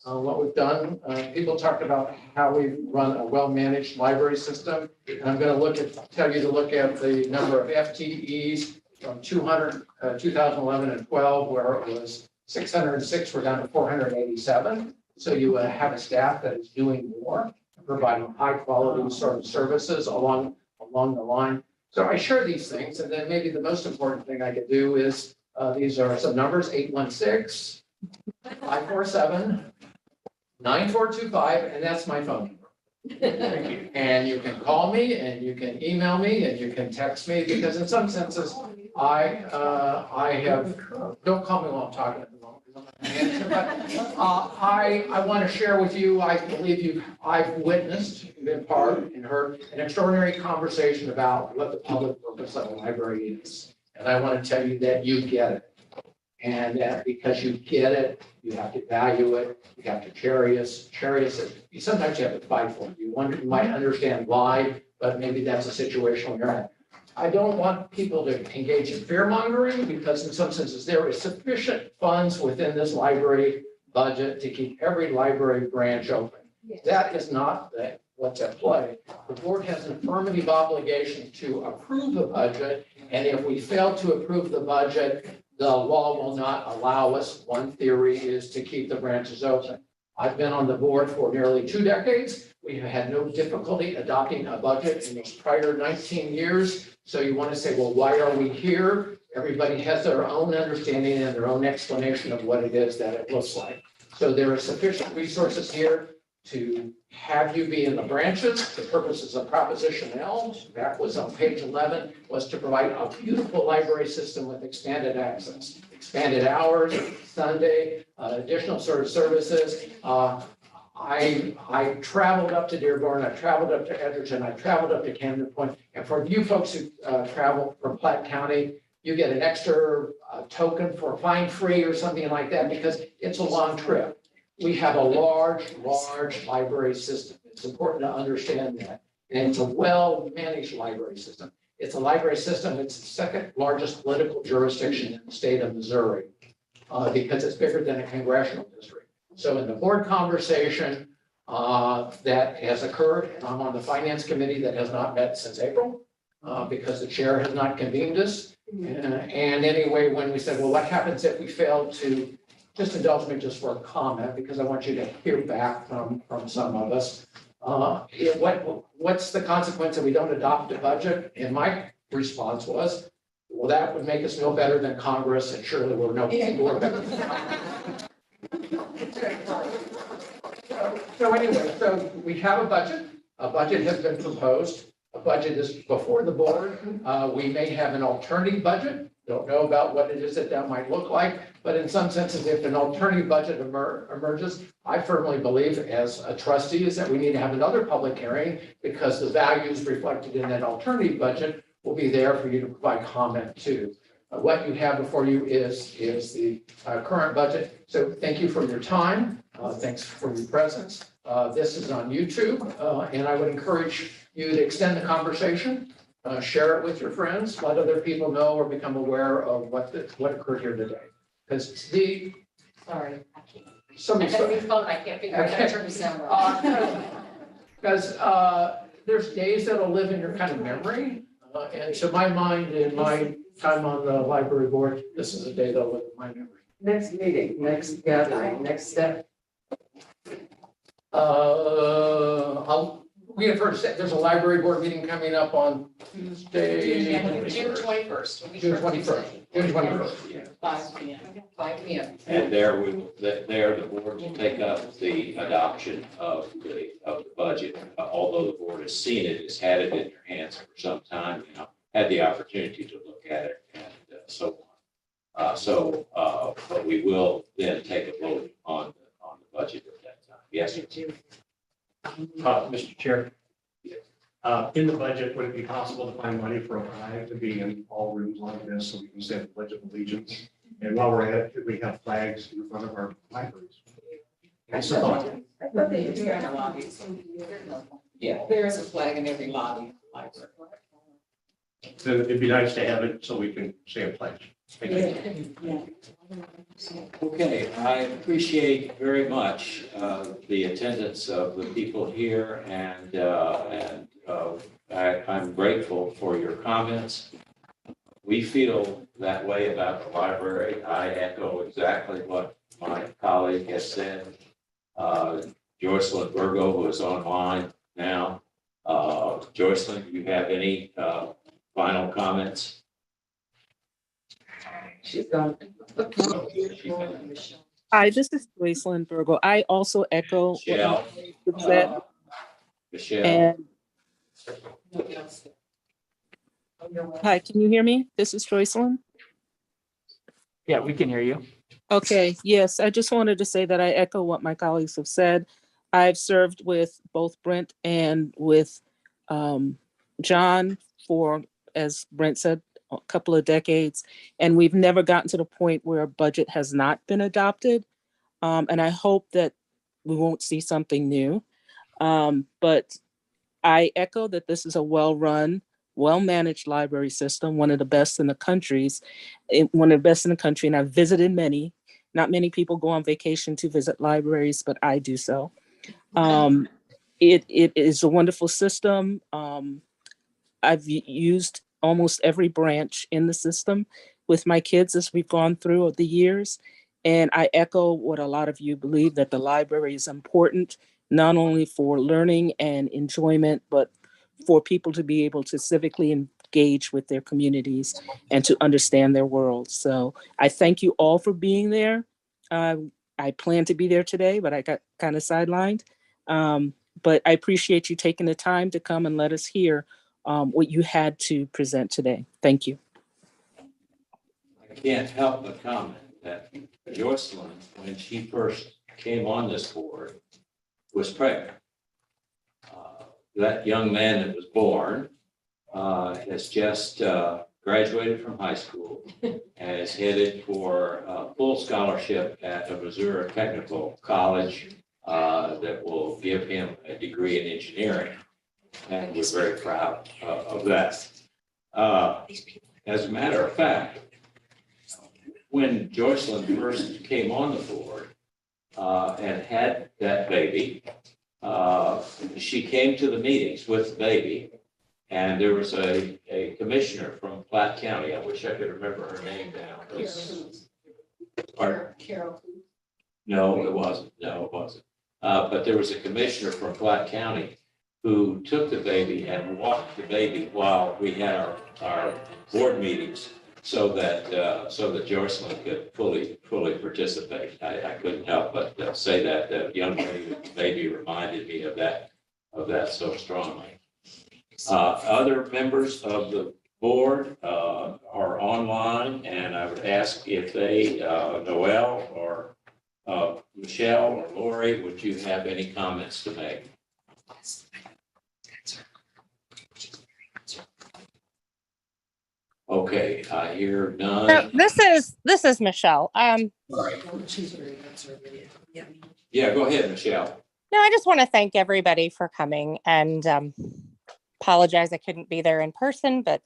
what we've done. People talked about how we run a well-managed library system. And I'm going to tell you to look at the number of FTEs from 2011 and 12, where it was 606, we're down to 487. So you have a staff that is doing more, providing high-quality sort of services along the line. So I share these things, and then maybe the most important thing I could do is, these are some numbers, 816-547-9425, and that's my phone number. And you can call me, and you can email me, and you can text me, because in some senses, I have, don't call me while I'm talking at the moment, because I'm not going to answer, but I want to share with you, I believe I've witnessed, been part, and heard an extraordinary conversation about what the public purpose of a library is. And I want to tell you that you get it. And that because you get it, you have to value it, you have to cherish it. Sometimes you have to fight for it. You might understand why, but maybe that's a situation where you're at. I don't want people to engage in fear mongering, because in some senses there is sufficient funds within this library budget to keep every library branch open. That is not what's at play. The board has an affirmative obligation to approve the budget, and if we fail to approve the budget, the law will not allow us. One theory is to keep the branches open. I've been on the board for nearly 2 decades. We have had no difficulty adopting a budget in those prior 19 years. So you want to say, well, why are we here? Everybody has their own understanding and their own explanation of what it is that it looks like. So there are sufficient resources here to have you be in the branches. The purposes of Proposition L, that was on page 11, was to provide a beautiful library system with expanded access, expanded hours, Sunday, additional sort of services. I traveled up to Dearborn, I traveled up to Edgerton, I traveled up to Camden Point. And for you folks who travel from Platte County, you get an extra token for fine free or something like that, because it's a long trip. We have a large library system. It's important to understand that. And it's a well-managed library system. It's a library system, it's the 2nd largest political jurisdiction in the state of Missouri, because it's bigger than a congressional district. So in the board conversation that has occurred, and I'm on the finance committee that has not met since April, because the chair has not convened us. And anyway, when we said, well, what happens if we fail to, just indulge me just for a comment, because I want you to hear back from some of us. What's the consequence if we don't adopt a budget? And my response was, well, that would make us no better than Congress, and surely we're no more better than Congress. So anyway, so we have a budget. A budget has been proposed. A budget is before the board. We may have an alternative budget. Don't know about what it is that might look like, but in some senses, if an alternative budget emerges, I firmly believe as a trustee is that we need to have another public hearing, because the values reflected in that alternative budget will be there for you to provide comment to. What you have before you is the current budget. So thank you for your time. Thanks for your presence. This is on YouTube, and I would encourage you to extend the conversation. Share it with your friends, let other people know or become aware of what occurred here today. Because Sorry, I can't. Somebody. I got a new phone, I can't figure out how to turn the sound off. Because there's days that'll live in your kind of memory. And to my mind, in my time on the library board, this is a day that'll live in my memory. Next meeting, next gathering, next step. We have heard, there's a library board meeting coming up on Tuesday. June 21st. June 21st. June 21st. Yeah. 5 p.m. 5 p.m. And there the board will take up the adoption of the budget. Although the board has seen it, has had it in their hands for some time now, had the opportunity to look at it and so But we will then take a vote on the budget at that time. Yes, sir. Mr. Chair, in the budget, would it be possible to find money for a flag to be in all rooms like this so we can say the Pledge of Allegiance? And while we're at it, could we have flags in front of our libraries? That's a thought. I thought they used to have lobbies. Yeah, there is a flag in every lobby. Then it'd be nice to have it so we can say a pledge. Thank you. Okay, I appreciate very much the attendance of the people here, and I'm grateful for your comments. We feel that way about the library. I echo exactly what my colleague has said. Joycelyn Virgo, who is online now. Joycelyn, do you have any final comments? She's gone. Hi, this is Joycelyn Virgo. I also echo what Michelle. you said. Michelle. And hi, can you hear me? This is Joycelyn. Yeah, we can hear you. Okay, yes, I just wanted to say that I echo what my colleagues have said. I've served with both Brent and with John for, as Brent said, a couple of decades, and we've never gotten to the point where a budget has not been adopted. And I hope that we won't see something new. But I echo that this is a well-run, well-managed library system, one of the best in the country, and I've visited many. Not many people go on vacation to visit libraries, but I do so. It is a wonderful system. I've used almost every branch in the system with my kids as we've gone through the years. And I echo what a lot of you believe, that the library is important, not only for learning and enjoyment, but for people to be able to civically engage with their communities and to understand their world. So I thank you all for being there. I planned to be there today, but I got kind of sidelined. But I appreciate you taking the time to come and let us hear what you had to present today. Thank you. I can't help but comment that Joycelyn, when she first came on this board, was pregnant. That young man that was born has just graduated from high school and is headed for a full scholarship at a Missouri Technical College that will give him a degree in engineering. And we're very proud of that. As a matter of fact, when Joycelyn first came on the board and had that baby, she came to the meetings with the baby, and there was a commissioner from Platte County. I wish I could remember her name now. Carol. No, it wasn't. But there was a commissioner from Platte County who took the baby and walked the baby while we had our board meetings, so that Joycelyn could fully participate. I couldn't help but say that the young baby reminded me of that so strongly. Other members of the board are online, and I would ask if they, Noel or Michelle or Lori, would you have any comments to make? Okay, I hear none. So this is Michelle. Yeah, go ahead, Michelle. No, I just want to thank everybody for coming, and apologize I couldn't be there in person, but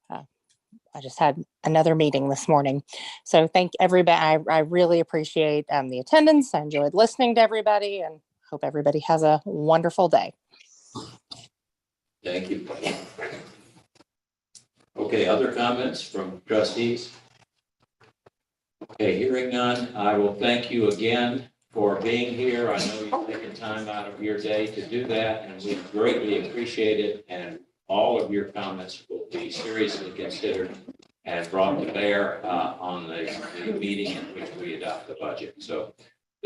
I just had another meeting this morning. So thank everybody. I really appreciate the attendance. I enjoyed listening to everybody, and hope everybody has a wonderful day. Thank you. Okay, other comments from trustees? Okay, hearing none, I will thank you again for being here. I know you've taken time out of your day to do that, and we greatly appreciate it. And all of your comments will be seriously considered and brought to bear on the meeting in which we adopt the budget. So